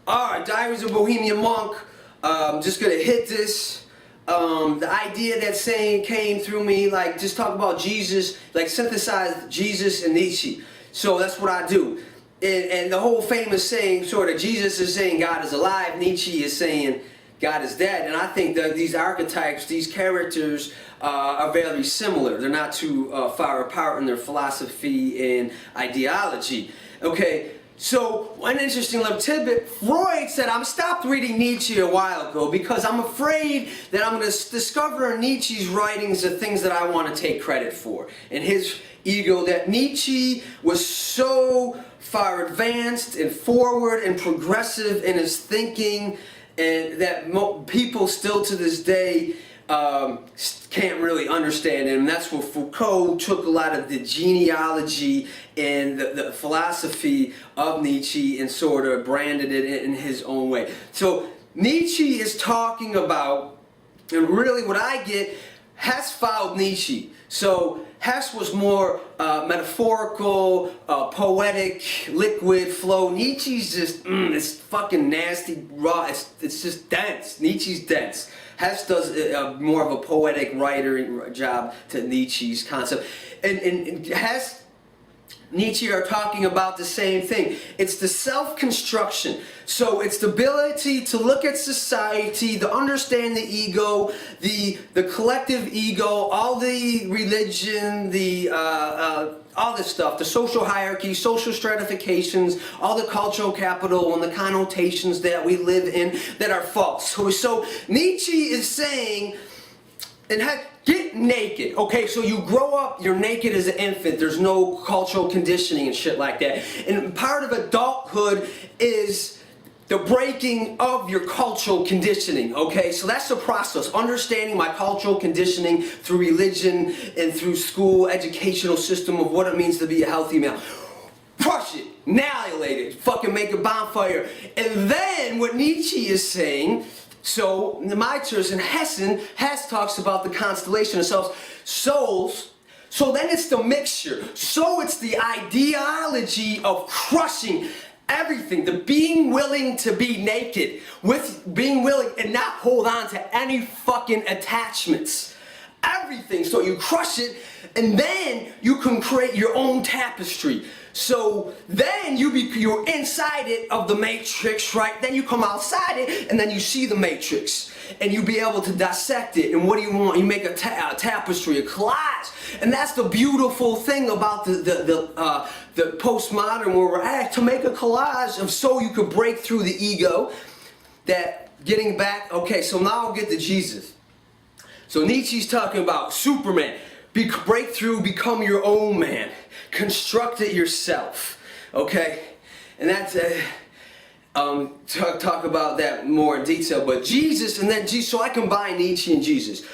Alright, Diaries of a Bohemian Monk. Just gonna hit this. The idea that saying came through me, like just talk about Jesus, like synthesize Jesus and Nietzsche. So that's what I do. And the whole famous saying, sort of, Jesus is saying God is alive, Nietzsche is saying God is dead. And I think that these archetypes, these characters are very similar. They're not too far apart in their philosophy and ideology. Okay, so one interesting little tidbit, Freud said, I stopped reading Nietzsche a while ago because I'm afraid that I'm going to discover in Nietzsche's writings the things that I want to take credit for. And his ego, that Nietzsche was so far advanced and forward and progressive in his thinking, and that people still to this day can't really understand him. And that's where Foucault took a lot of the genealogy and the philosophy of Nietzsche and sort of branded it in his own way. So Nietzsche is talking about, and really what I get, Hess followed Nietzsche. So Hess was more metaphorical, poetic, liquid flow. Nietzsche's just, it's fucking nasty, raw, it's just dense. Nietzsche's dense. Hess does more of a poetic writer job to Nietzsche's concept. And Hess, Nietzsche are talking about the same thing. It's the self-construction. So it's the ability to look at society, to understand the ego, the collective ego, all the religion, all this stuff, the social hierarchy, social stratifications, all the cultural capital and the connotations that we live in that are false. So Nietzsche is saying, and get naked. Okay, so you grow up, you're naked as an infant. There's no cultural conditioning and shit like that. And part of adulthood is the breaking of your cultural conditioning. Okay, so that's the process. Understanding my cultural conditioning through religion and through school, educational system of what it means to be a healthy male. Crush it, annihilate it, fucking make a bonfire. And then what Nietzsche is saying, so Nietzsche and Hess talks about the constellation of souls. So then it's the mixture. So it's the ideology of crushing everything, the being willing to be naked, with being willing and not hold on to any fucking attachments. Everything. So you crush it, and then you can create your own tapestry. So then you're inside it of the matrix, right? Then you come outside it, and then you see the matrix, and you be able to dissect it. And what do you want? You make a tapestry, a collage, and that's the beautiful thing about the postmodern where we're at, to make a collage of so you could break through the ego. That getting back. Okay, so now I'll get to Jesus. So Nietzsche's talking about Superman. Break through, become your own man. Construct it yourself. Okay? And that's talk about that more in detail. But Jesus, and then Jesus, so I combine Nietzsche and Jesus.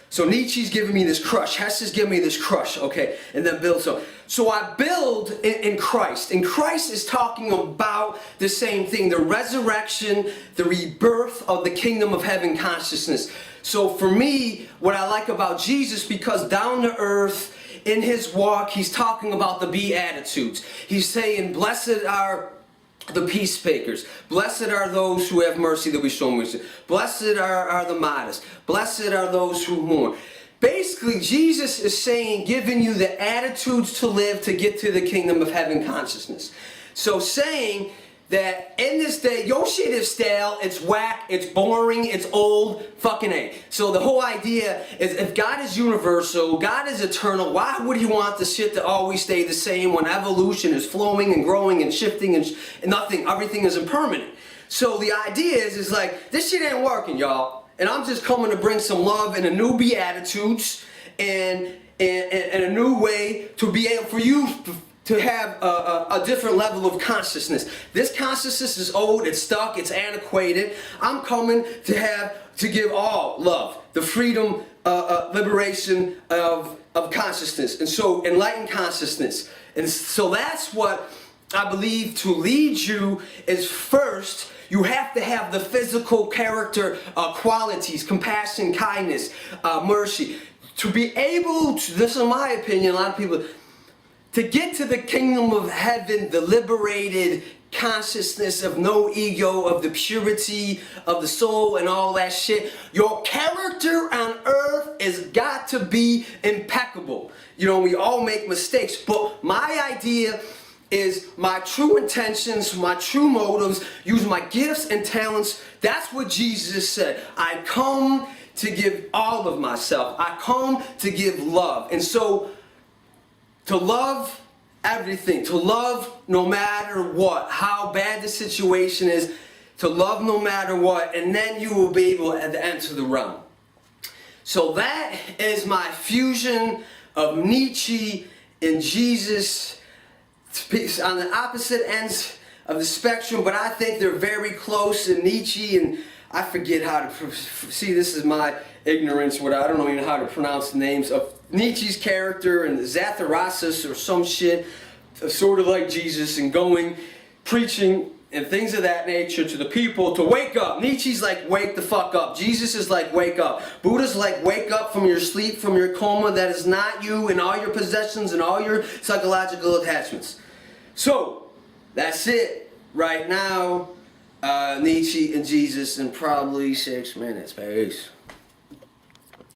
So Nietzsche's giving me this crush. Hess is giving me this crush. Okay? And then build. So I build in Christ. And Christ is talking about the same thing. The resurrection, the rebirth of the kingdom of heaven consciousness. So for me, what I like about Jesus, because down to earth, in his walk, he's talking about the Beatitudes. He's saying, blessed are the peacemakers. Blessed are those who have mercy, that we show mercy. Blessed are the modest. Blessed are those who mourn. Basically, Jesus is saying, giving you the attitudes to live to get to the kingdom of heaven consciousness. So saying that in this day, your shit is stale, it's whack, it's boring, it's old, fucking A. So the whole idea is, if God is universal, God is eternal, why would he want the shit to always stay the same when evolution is flowing and growing and shifting and nothing, everything is impermanent? So the idea is like, this shit ain't working, y'all. And I'm just coming to bring some love and a new beatitudes and a new way to be able for you to have a different level of consciousness. This consciousness is old, it's stuck, it's antiquated. I'm coming to give all love, the freedom, liberation of consciousness, and so enlightened consciousness. And so that's what I believe to lead you is, first, you have to have the physical character qualities, compassion, kindness, mercy. To be able to, this is my opinion, a lot of people, to get to the kingdom of heaven, the liberated consciousness, of no ego, of the purity of the soul and all that shit. Your character on earth has got to be impeccable. You know, we all make mistakes, but my idea is my true intentions, my true motives, use my gifts and talents. That's what Jesus said. I come to give all of myself. I come to give love. And so, to love everything, to love no matter what, how bad the situation is, to love no matter what, and then you will be able to enter the realm. So that is my fusion of Nietzsche and Jesus on the opposite ends of the spectrum, but I think they're very close. In Nietzsche, and I forget how to see, this is my ignorance, I don't know even how to pronounce the names of Nietzsche's character, and Zarathustra or some shit, sort of like Jesus, and going, preaching, and things of that nature to the people to wake up. Nietzsche's like, wake the fuck up. Jesus is like, wake up. Buddha's like, wake up from your sleep, from your coma. That is not you and all your possessions and all your psychological attachments. So, that's it. Right now, Nietzsche and Jesus in probably 6 minutes. Peace.